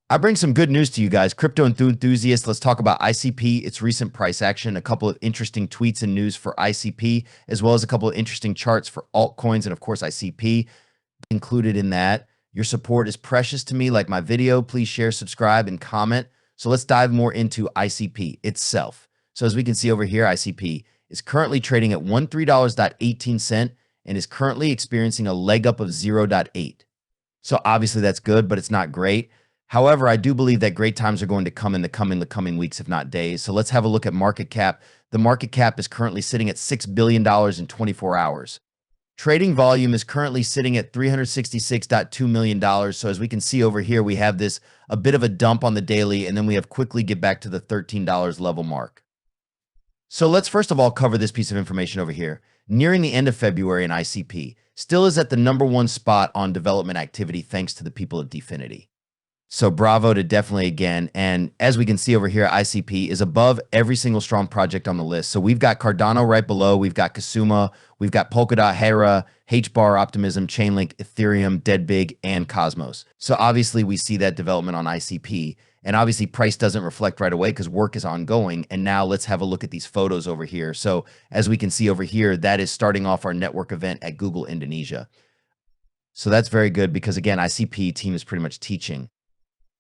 I bring some good news to you guys, crypto enthusiasts. Let's talk about ICP, its recent price action, a couple of interesting tweets and news for ICP, as well as a couple of interesting charts for altcoins and, of course, ICP included in that. Your support is precious to me. Like my video, please share, subscribe, and comment. So let's dive more into ICP itself. So as we can see over here, ICP is currently trading at $13.18 and is currently experiencing a leg up of 0.8. So obviously that's good, but it's not great. However, I do believe that great times are going to come in the coming weeks, if not days. So let's have a look at market cap. The market cap is currently sitting at $6 billion in 24 hours. Trading volume is currently sitting at $366.2 million. So as we can see over here, we have this a bit of a dump on the daily, and then we have quickly get back to the $13 level mark. So let's first of all cover this piece of information over here. Nearing the end of February in ICP, still is at the #1 spot on development activity thanks to the people of Dfinity. So bravo to definitely again. And as we can see over here, ICP is above every single strong project on the list. So we've got Cardano right below. We've got Kasuma. We've got Polkadot, Hedera, HBAR, Optimism, Chainlink, Ethereum, Deadbig, and Cosmos. So obviously we see that development on ICP. And obviously price doesn't reflect right away because work is ongoing. And now let's have a look at these photos over here. So as we can see over here, that is starting off our network event at Google Indonesia. So that's very good because again, ICP team is pretty much teaching.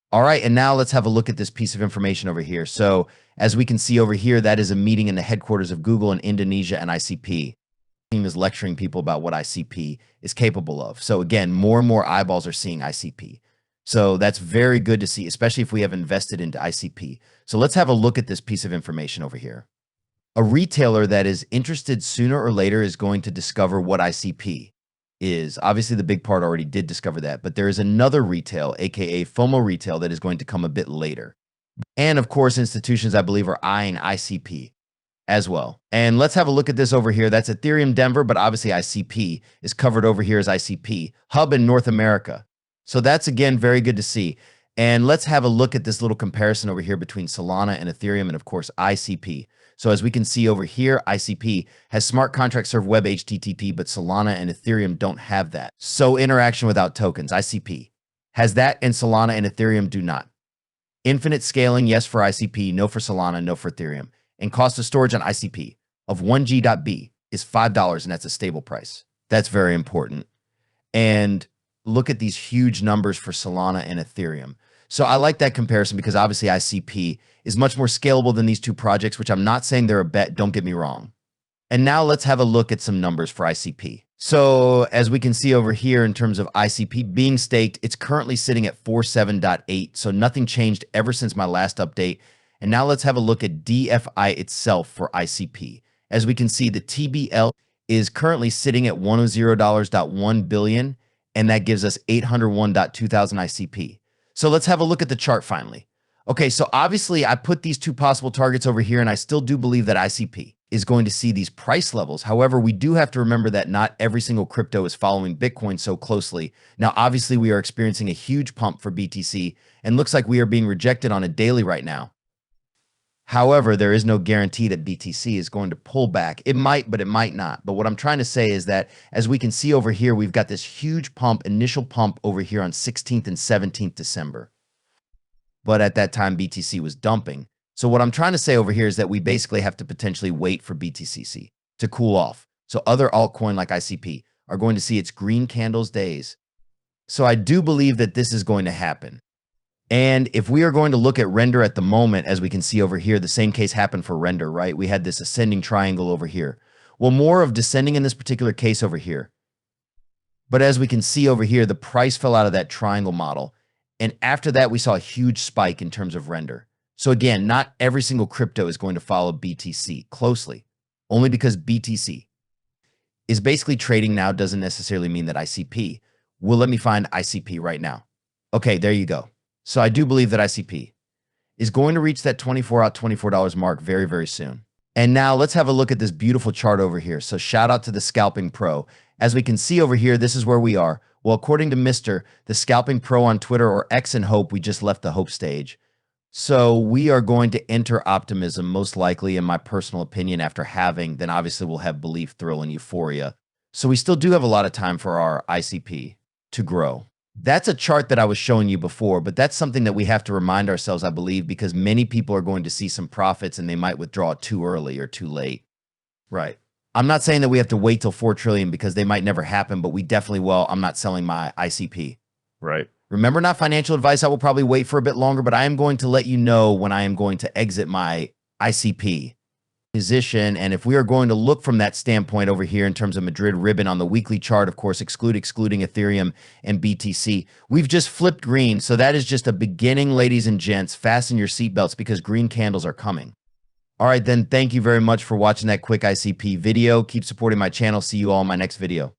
All right, and now let's have a look at this piece of information over here. So as we can see over here, that is a meeting in the headquarters of Google in Indonesia and ICP. The team is lecturing people about what ICP is capable of. So again, more and more eyeballs are seeing ICP. So that's very good to see, especially if we have invested into ICP. So let's have a look at this piece of information over here. A retailer that is interested sooner or later is going to discover what ICP is. Obviously, the big part already did discover that, but there is another retail, aka FOMO retail, that is going to come a bit later. And of course, institutions, I believe, are eyeing ICP as well. And let's have a look at this over here. That's Ethereum Denver, but obviously ICP is covered over here as ICP, hub in North America. So that's, again, very good to see. And let's have a look at this little comparison over here between Solana and Ethereum and, of course, ICP. So as we can see over here, ICP has smart contract serve web HTTP, but Solana and Ethereum don't have that. So interaction without tokens, ICP has that, and Solana and Ethereum do not. Infinite scaling, yes for ICP, no for Solana, no for Ethereum. And cost of storage on ICP of 1G.B is $5, and that's a stable price. That's very important. And look at these huge numbers for Solana and Ethereum. So I like that comparison because obviously ICP is much more scalable than these two projects, which I'm not saying they're a bet, don't get me wrong. And now let's have a look at some numbers for ICP. So as we can see over here in terms of ICP being staked, it's currently sitting at 47.8. So nothing changed ever since my last update. And now let's have a look at DFI itself for ICP. As we can see, the TBL is currently sitting at $100.1 billion, and that gives us 801.2000 ICP. So let's have a look at the chart finally. Okay, so obviously I put these two possible targets over here, and I still do believe that ICP is going to see these price levels. However, we do have to remember that not every single crypto is following Bitcoin so closely. Now, obviously, we are experiencing a huge pump for BTC, and looks like we are being rejected on a daily right now. However, there is no guarantee that BTC is going to pull back. It might, but it might not. But what I'm trying to say is that as we can see over here, we've got this huge pump, initial pump over here on 16th and 17th December. But at that time, BTC was dumping. So what I'm trying to say over here is that we basically have to potentially wait for BTCC to cool off. So other altcoin like ICP are going to see its green candles days. So I do believe that this is going to happen. And if we are going to look at render at the moment, as we can see over here, the same case happened for render, right? We had this ascending triangle over here. Well, more of descending in this particular case over here. But as we can see over here, the price fell out of that triangle model. And after that, we saw a huge spike in terms of render. So again, not every single crypto is going to follow BTC closely, only because BTC is basically trading now doesn't necessarily mean that ICP. Well, let me find ICP right now. Okay, there you go. So I do believe that ICP is going to reach that $24 mark very, very soon. And now let's have a look at this beautiful chart over here. So shout out to the Scalping Pro. As we can see over here, this is where we are. Well, according to Mr. the Scalping Pro on Twitter, or X and Hope, we just left the Hope stage. So we are going to enter optimism, most likely, in my personal opinion, after halving. Then obviously we'll have belief, thrill, and euphoria. So we still do have a lot of time for our ICP to grow. That's a chart that I was showing you before, but that's something that we have to remind ourselves, I believe, because many people are going to see some profits and they might withdraw too early or too late. Right. I'm not saying that we have to wait till 4 trillion because they might never happen, but we definitely will. I'm not selling my ICP. Right. Remember, not financial advice. I will probably wait for a bit longer, but I am going to let you know when I am going to exit my ICP position. And if we are going to look from that standpoint over here in terms of Madrid ribbon on the weekly chart, of course, excluding Ethereum and BTC, we've just flipped green. So that is just a beginning, ladies and gents. Fasten your seatbelts because green candles are coming. All right, then. Thank you very much for watching that quick ICP video. Keep supporting my channel. See you all in my next video.